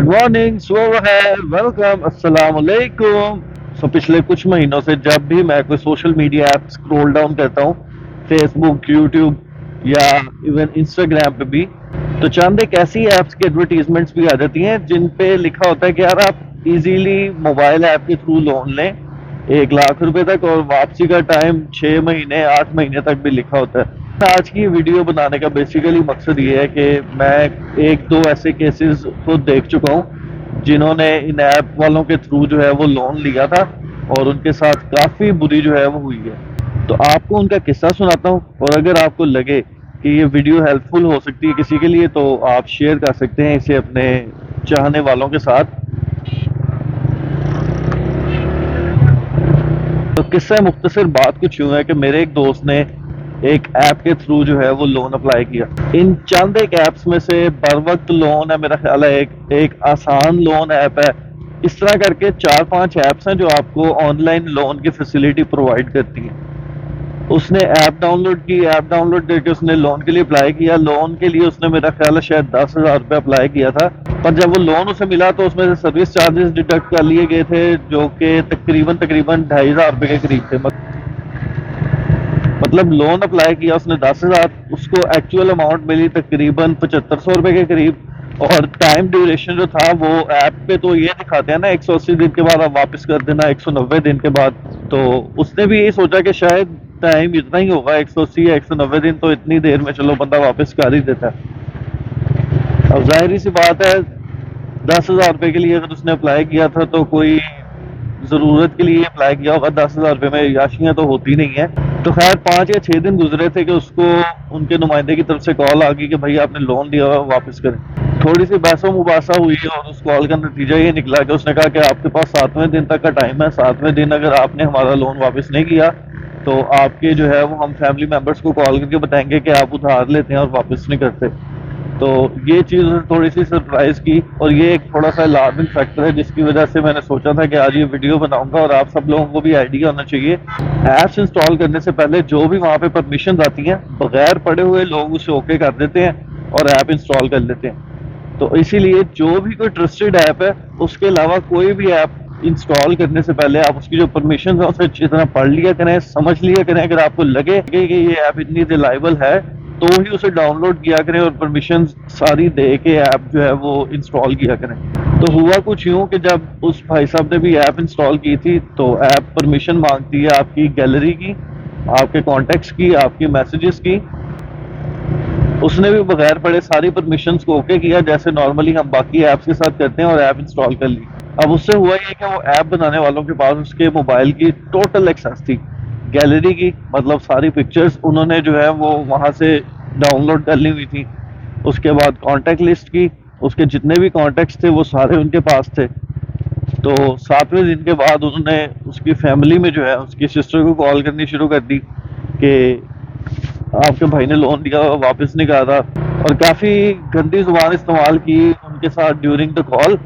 Good morning, सुबह है, welcome, अस्सलाम वालेकुम। पिछले कुछ महीनों से जब भी मैं कोई social media app scroll down करता हूँ, फेसबुक, यूट्यूब या इवन इंस्टाग्राम पे भी, तो चंद एक ऐसी ऐप्स की एडवर्टीजमेंट्स भी आ जाती हैं जिन पे लिखा होता है कि यार आप इजीली मोबाइल ऐप के थ्रू लोन लें 1 लाख रुपए तक, और वापसी का टाइम 6 महीने 8 महीने तक भी लिखा होता है। आज की वीडियो बनाने का बेसिकली मकसद ये है कि मैं एक दो ऐसे केसेस को देख चुका हूँ जिन्होंने इन ऐप वालों के थ्रू जो है वो लोन लिया था और उनके साथ काफ़ी बुरी जो है वो हुई है। तो आपको उनका किस्सा सुनाता हूँ, और अगर आपको लगे कि ये वीडियो हेल्पफुल हो सकती है किसी के लिए तो आप शेयर कर सकते हैं इसे अपने चाहने वालों के साथ। तो किस्सा मुख्तसर बात कुछ यूँ है कि मेरे एक दोस्त ने एक ऐप के थ्रू जो है वो लोन अप्लाई किया। इन चंद एक ऐप्स में से बर वक्त लोन है, मेरा ख्याल है एक आसान लोन ऐप है। इस तरह करके 4-5 ऐप्स हैं जो आपको ऑनलाइन लोन की फैसिलिटी प्रोवाइड करती हैं। उसने ऐप डाउनलोड की, ऐप डाउनलोड करके उसने लोन के लिए अप्लाई किया। लोन के लिए उसने मेरा ख्याल है शायद 10,000 रुपये अप्लाई किया था, पर जब वो लोन उसे मिला तो उसमें से सर्विस चार्जेस डिडक्ट कर लिए गए थे जो कि तकरीबन तकरीबन 2,500 रुपये के करीब थे। मतलब लोन अप्लाई किया उसने 10,000, उसको एक्चुअल अमाउंट मिली तकरीबन 7,500 रुपये के करीब। और टाइम ड्यूरेशन जो था वो ऐप पे तो ये दिखाते हैं ना 180 दिन के बाद आप वापस कर देना 190 दिन के बाद। तो उसने भी यही सोचा कि शायद टाइम इतना ही होगा 180 या 190 दिन, तो इतनी देर में चलो बंदा वापस कर ही देता है। अब जाहिर सी बात है 10,000 रुपये के लिए अगर उसने अप्लाई किया था तो कोई ज़रूरत के लिए अप्लाई किया होगा। 10,000 रुपये में याशियाँ तो होती नहीं है। तो खैर 5 या 6 दिन गुजरे थे कि उसको उनके नुमाइंदे की तरफ से कॉल आ गई कि भाई आपने लोन लिया हुआ वापस करें। थोड़ी सी बहसो मुबासा हुई और उस कॉल का नतीजा ये निकला कि उसने कहा कि आपके पास 7वें दिन तक का टाइम है। 7वें दिन अगर आपने हमारा लोन वापस नहीं किया तो आपके जो है वो हम फैमिली मेम्बर्स को कॉल करके बताएंगे कि आप उधार लेते हैं और वापस नहीं करते। तो ये चीज़ थोड़ी सी सरप्राइज़ की, और ये एक थोड़ा सा अलार्मिंग फैक्टर है जिसकी वजह से मैंने सोचा था कि आज ये वीडियो बनाऊंगा और आप सब लोगों को भी आइडिया होना चाहिए। ऐप्स इंस्टॉल करने से पहले जो भी वहाँ पे परमिशन आती हैं बगैर पढ़े हुए लोग उसे ओके कर देते हैं और ऐप इंस्टॉल कर लेते हैं। तो इसीलिए जो भी कोई ट्रस्टेड ऐप है उसके अलावा कोई भी ऐप इंस्टॉल करने से पहले आप उसकी जो परमिशन है उसे अच्छी तरह पढ़ लिया करें, समझ लिया करें। अगर आपको लगे कि ये ऐप इतनी रिलायबल है तो ही उसे डाउनलोड किया करें और परमिशन सारी दे के ऐप जो है वो इंस्टॉल किया करें। तो हुआ कुछ यूँ कि जब उस भाई साहब ने भी ऐप इंस्टॉल की थी तो ऐप परमिशन मांगती है आपकी गैलरी की, आपके कॉन्टेक्ट्स की, आपकी मैसेजेस की। उसने भी बगैर पढ़े सारी परमिशंस को ओके किया जैसे नॉर्मली हम बाकी ऐप्स के साथ करते हैं, और ऐप इंस्टॉल कर ली। अब उससे हुआ ये कि वो ऐप बनाने वालों के पास उसके मोबाइल की टोटल एक्सेस थी, गैलरी की, मतलब सारी पिक्चर्स उन्होंने जो है वो वहाँ से डाउनलोड कर ली हुई थी। उसके बाद कॉन्टैक्ट लिस्ट की, उसके जितने भी कॉन्टैक्ट्स थे वो सारे उनके पास थे। तो 7वें दिन के बाद उन्होंने उसकी फैमिली में जो है उसकी सिस्टर को कॉल करनी शुरू कर दी कि आपके भाई ने लोन लिया वापस नहीं कर रहा, और काफ़ी गंदी जुबान इस्तेमाल की उनके साथ ड्यूरिंग द कॉल।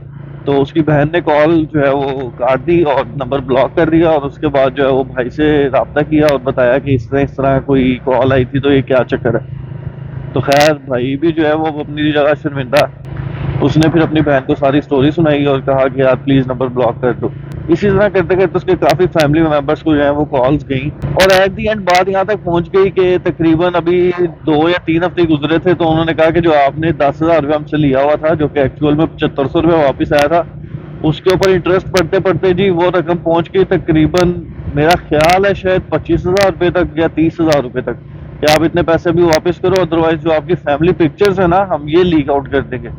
तो उसकी बहन ने कॉल जो है वो काट दी और नंबर ब्लॉक कर दिया, और उसके बाद जो है वो भाई से रब्ता किया और बताया कि इस तरह कोई कॉल आई थी तो ये क्या चक्कर है। तो खैर भाई भी जो है वो अपनी जगह शर्मिंदा। उसने फिर अपनी बहन को सारी स्टोरी सुनाई और कहा कि यार प्लीज़ नंबर ब्लॉक कर दो। इसी तरह करते करते उसके काफ़ी फैमिली मेम्बर्स को जो है वो कॉल्स गई, और एट दी एंड बात यहाँ तक पहुँच गई कि तकरीबन अभी 2 या 3 हफ्ते गुजरे थे तो उन्होंने कहा कि जो आपने 10,000 रुपये हमसे लिया हुआ था जो कि एक्चुअल में 7,500 रुपये वापस आया था, उसके ऊपर इंटरेस्ट पड़ते पड़ते जी वो रकम पहुँच गई तकरीबन, मेरा ख्याल है शायद 25,000 रुपये तक या 30,000 रुपये तक, कि आप इतने पैसे भी वापस करो अदरवाइज जो आपकी फैमिली पिक्चर्स है ना हम ये लीक आउट कर देंगे।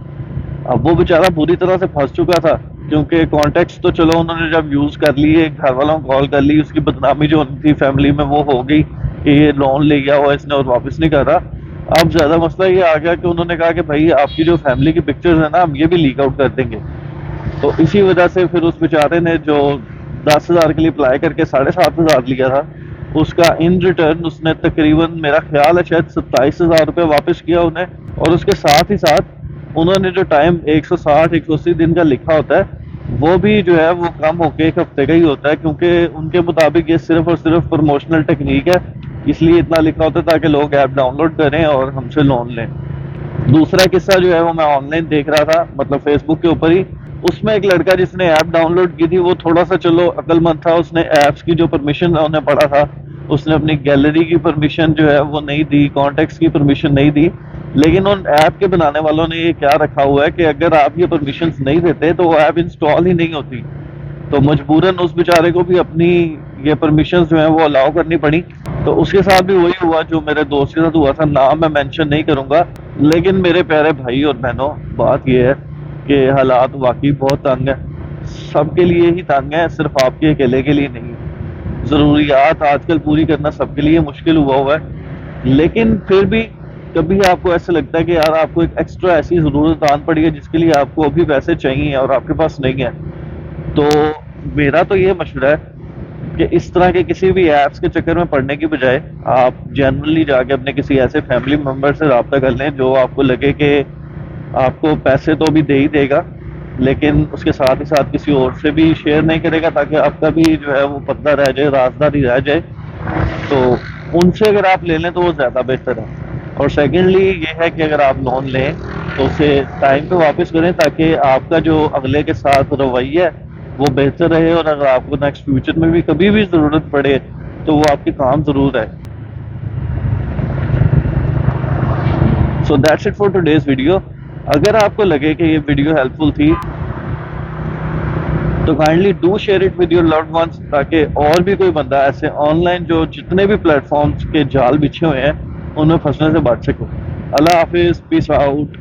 अब वो बेचारा बुरी तरह से फंस चुका था क्योंकि कॉन्टेक्ट्स तो चलो उन्होंने जब यूज़ कर लिए, घर वालों को कॉल कर ली, उसकी बदनामी जो थी फैमिली में वो हो गई कि ये लोन ले गया हुआ इसने और वापस नहीं कर रहा। अब ज़्यादा मसला ये आ गया कि उन्होंने कहा कि भाई आपकी जो फैमिली की पिक्चर्स है ना हम ये भी लीक आउट कर देंगे। तो इसी वजह से फिर उस बेचारे ने जो 10,000 के लिए अप्लाई करके 7,500 लिया था उसका इन रिटर्न उसने तकरीबन मेरा ख्याल है शायद 27,000 रुपये वापस किया उन्हें। और उसके साथ ही साथ उन्होंने जो टाइम 160-180 दिन का लिखा होता है वो भी जो है वो कम होके 1 हफ्ते का ही होता है, क्योंकि उनके मुताबिक ये सिर्फ और सिर्फ प्रमोशनल टेक्निक है, इसलिए इतना लिखा होता है ताकि लोग ऐप डाउनलोड करें और हमसे लोन लें। دوسرا قصہ جو ہے وہ میں آن لائن دیکھ رہا تھا، مطلب فیس بک کے اوپر ہی. اس میں ایک لڑکا جس نے ایپ ڈاؤن لوڈ کی تھی وہ تھوڑا سا چلو عقل مند تھا. اس نے ایپس کی جو پرمیشن انہیں پڑھا تھا، اس نے اپنی گیلری کی پرمیشن جو ہے وہ نہیں دی، کانٹیکٹس کی پرمیشن نہیں دی. لیکن ان ایپ کے بنانے والوں نے یہ کیا رکھا ہوا ہے کہ اگر آپ یہ پرمیشنز نہیں دیتے تو وہ ایپ انسٹال ہی نہیں ہوتی. تو مجبوراً اس بیچارے کو بھی اپنی یہ پرمیشنز جو ہیں وہ الاؤ کرنی پڑی. تو اس کے ساتھ بھی وہی ہوا جو میرے دوست کے ساتھ ہوا تھا. نام میں مینشن نہیں کروں گا، لیکن میرے پیارے بھائی اور بہنوں، بات یہ ہے کہ حالات واقعی بہت تنگ ہیں. سب کے لیے ہی تنگ ہے، صرف آپ کے اکیلے کے لیے نہیں. ضروریات آج کل پوری کرنا سب کے لیے مشکل ہوا ہے. لیکن پھر بھی کبھی آپ کو ایسا لگتا ہے کہ یار آپ کو ایک ایکسٹرا ایسی ضرورت آن پڑی ہے جس کے لیے آپ کو ابھی پیسے چاہیے اور آپ کے پاس نہیں ہے. تو میرا تو یہ مشورہ ہے کہ اس طرح کے کسی بھی ایپس کے چکر میں پڑنے کی بجائے آپ جنرلی جا کے اپنے کسی ایسے فیملی ممبر سے رابطہ کر لیں جو آپ کو لگے کہ آپ کو پیسے تو بھی دے ہی دے گا، لیکن اس کے ساتھ ہی ساتھ کسی اور سے بھی شیئر نہیں کرے گا، تاکہ آپ کا بھی جو ہے وہ پردہ رہ جائے، رازداری رہ جائے. تو ان سے اگر آپ لے لیں تو وہ زیادہ بہتر ہے. اور سیکنڈلی یہ ہے کہ اگر آپ لون لیں تو اسے ٹائم پہ واپس کریں، تاکہ آپ کا جو اگلے کے ساتھ رویہ ہے وہ بہتر رہے، اور اگر آپ کو نیکسٹ فیوچر میں بھی کبھی بھی ضرورت پڑے تو وہ آپ کے کام ضرور ہے. So that's it for today's video. اگر آپ کو لگے کہ یہ ویڈیو ہیلپ فل تھی تو kindly do share it with your loved ones, تاکہ اور بھی کوئی بندہ ایسے آن لائن جو جتنے بھی پلیٹ فارمز کے جال بچھے ہوئے ہیں ان میں پھنسنے سے بچ سکو. اللہ حافظ، پیس آؤٹ.